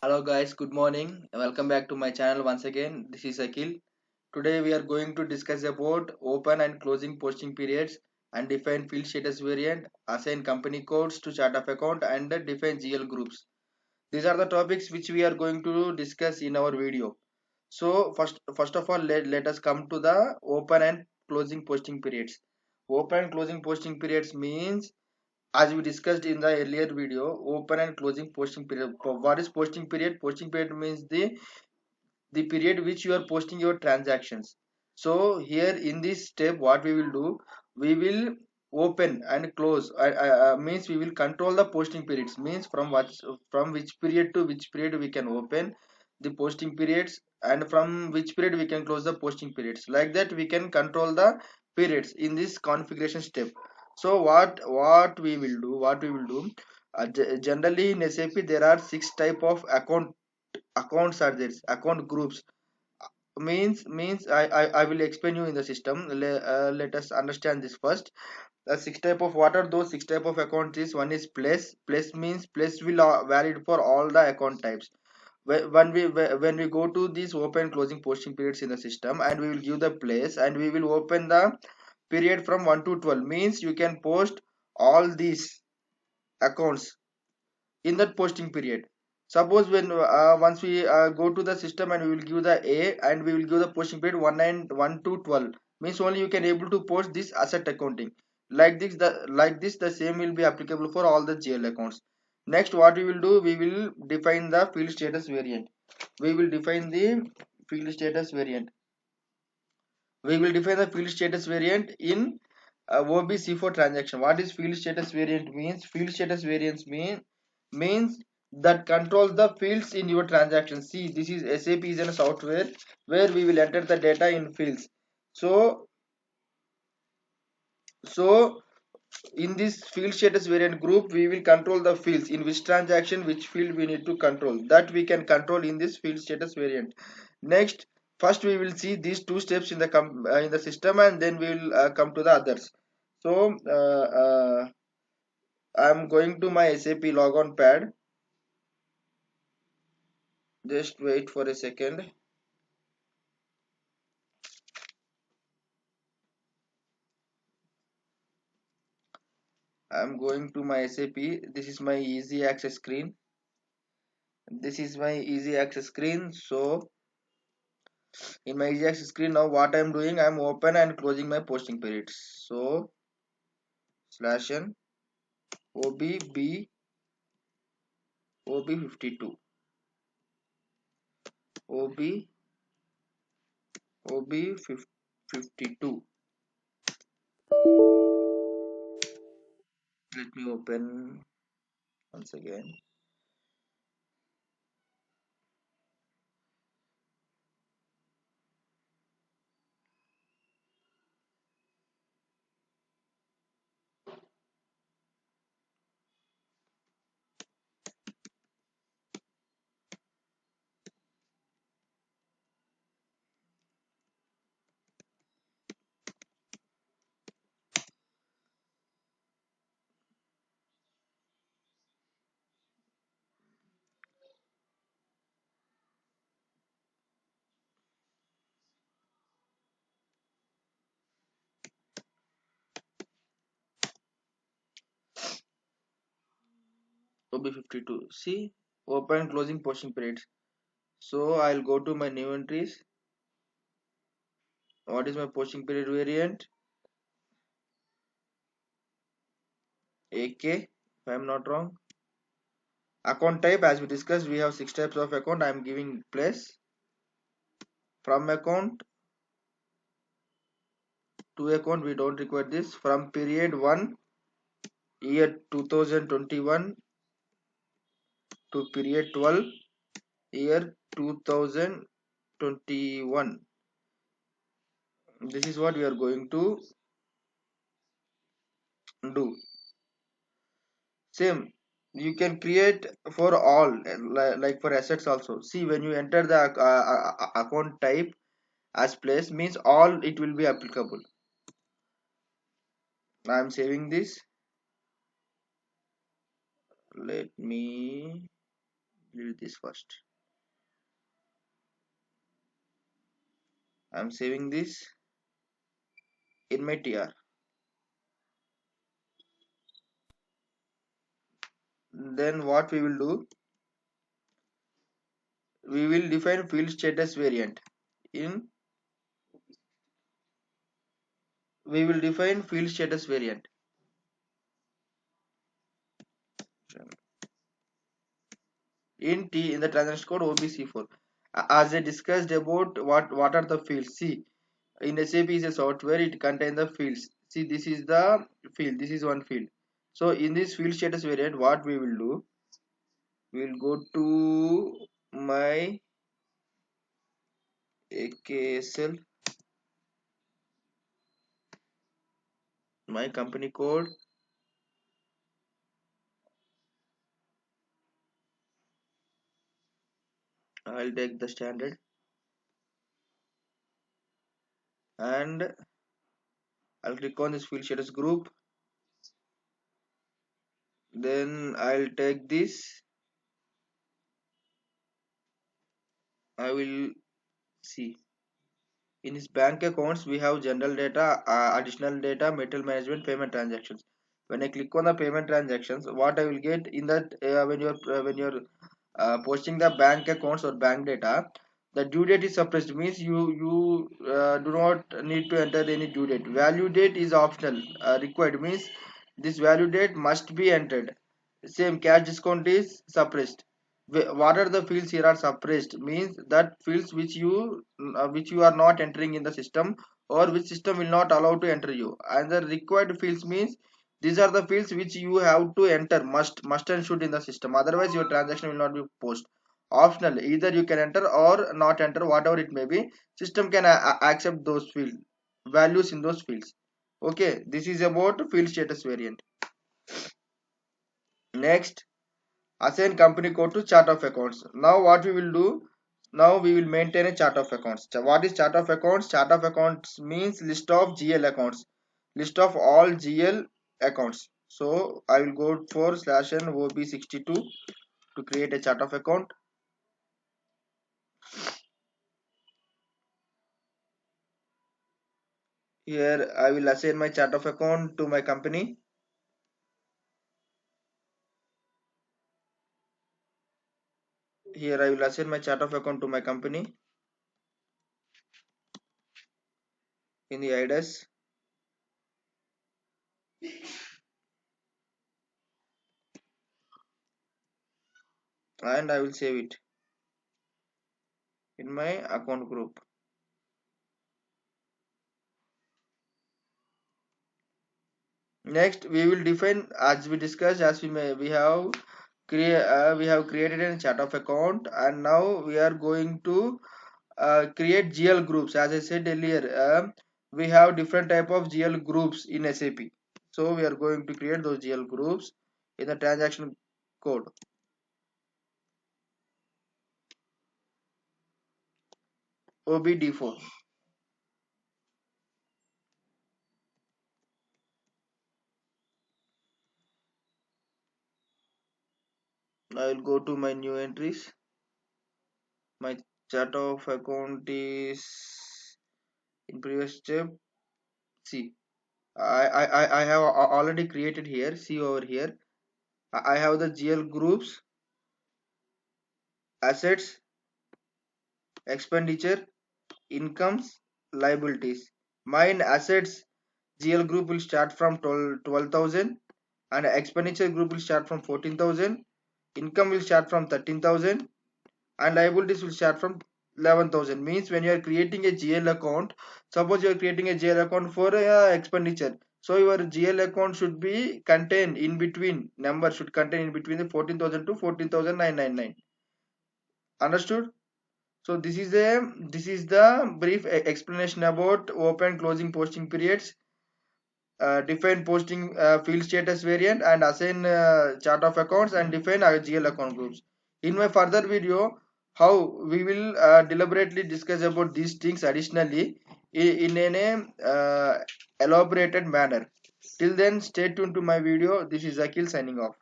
Hello guys, good morning. Welcome back to my channel once again. This is Akil. Today we are going to discuss about open and closing posting periods and define field status variant, assign company codes to chart of account and define GL groups. These are the topics which we are going to discuss in our video. So first of all let us come to the open and closing posting periods. Open and closing posting periods means, as we discussed in the earlier video, open and closing posting period. What is posting period? Posting period means the period which you are posting your transactions. So here in this step what we will do, we will open and close, means we will control the posting periods, means from which period to which period we can open the posting periods, and from which period we can close the posting periods. Like that we can control the periods in this configuration step. So what we will do, generally in SAP there are six type of accounts are there, account groups. Means I will explain you in the system. Let us understand this first. The six type of, what are those six type of accounts is, one is place means place will valid for all the account types. When we go to these open closing posting periods in the system, and we will give the place, and we will open the period from 1 to 12, means you can post all these accounts in that posting period. Suppose when once we go to the system and we will give the A, and we will give the posting period 1 and 1 to 12, means only you can able to post this asset accounting. Like this the same will be applicable for all the GL accounts. Next what we will do, we will define the field status variant. We will define the field status variant. We will define the field status variant in OBC4 transaction. What is field status variant means? Field status variance means that controls the fields in your transaction. See, this is SAP is a software where we will enter the data in fields. So so in this field status variant group, we will control the fields in which transaction, which field we need to control. That we can control in this field status variant. Next, first we will see these two steps in the system, and then we will come to the others. So I am going to my SAP logon pad. Just wait for a second. I am going to my SAP. This is my easy access screen. This is my easy access screen. So in my easy access screen, now what I am doing, I am open and closing my posting periods. So slash n ob52 ob52. Let me open once again. ob52, see, open and closing posting periods. So I'll go to my new entries. What is my posting period variant? AK, if I'm not wrong. Account type, as we discussed, we have six types of account. I'm giving place. From account to account, we don't require this. From period 1 year 2021 to period 12 year 2021. This is what we are going to do. Same, you can create for all, like for assets also. See, when you enter the account type as place, means all it will be applicable. I am saving this. Let me delete this first. I'm saving this in my tr. Then what we will do, we will define field status variant in we will define field status variant in T in the transaction code OBC4. As I discussed about what are the fields. See, in SAP is a software, it contains the fields. See, this is the field, this is one field. So in this field status variant, what we will do, we will go to my AKSL, my company code. I'll take the standard and I'll click on this field status group. Then I'll take this. I will see. In his bank accounts, we have general data, additional data, material management, payment transactions. When I click on the payment transactions, what I will get in that when you're posting the bank accounts or bank data, the due date is suppressed. Means you do not need to enter any due date. Value date is optional. Required means this value date must be entered. Same cash discount is suppressed. What are the fields here are suppressed means that fields which you are not entering in the system or which system will not allow to enter you, and the required fields means these are the fields which you have to enter, must and should in the system, otherwise your transaction will not be post. Optional, either you can enter or not enter, whatever it may be, system can accept those field values in those fields. Okay, this is about field status variant. Next, assign company code to chart of accounts. Now what we will do, now we will maintain a chart of accounts. What is chart of accounts? Chart of accounts means list of GL accounts, list of all GL accounts. So I will go for /n OB62 to create a chart of account. Here I will assign my chart of account to my company. Here I will assign my chart of account to my company in the IDES, and I will save it in my account group. Next we will define, as we discussed, as we have created a chart of account, and now we are going to create GL groups. As I said earlier, we have different type of GL groups in SAP, so we are going to create those GL groups in the transaction code OBD4. I will go to my new entries. My chart of account is in previous step. See, I have already created here. See over here, I have the GL groups, assets, expenditure, incomes, liabilities. Mine assets GL group will start from 12,000, and expenditure group will start from 14,000. Income will start from 13,000, and liabilities will start from 11,000. Means when you are creating a GL account, suppose you are creating a GL account for expenditure, so your GL account should be contain in between, number should contain in between the 14,000 to 14,999. Understood? So this is the brief explanation about open closing posting periods, define posting field status variant, and assign chart of accounts, and define GL account groups. In my further video, how we will deliberately discuss about these things additionally in an elaborated manner. Till then, stay tuned to my video. This is Akil signing off.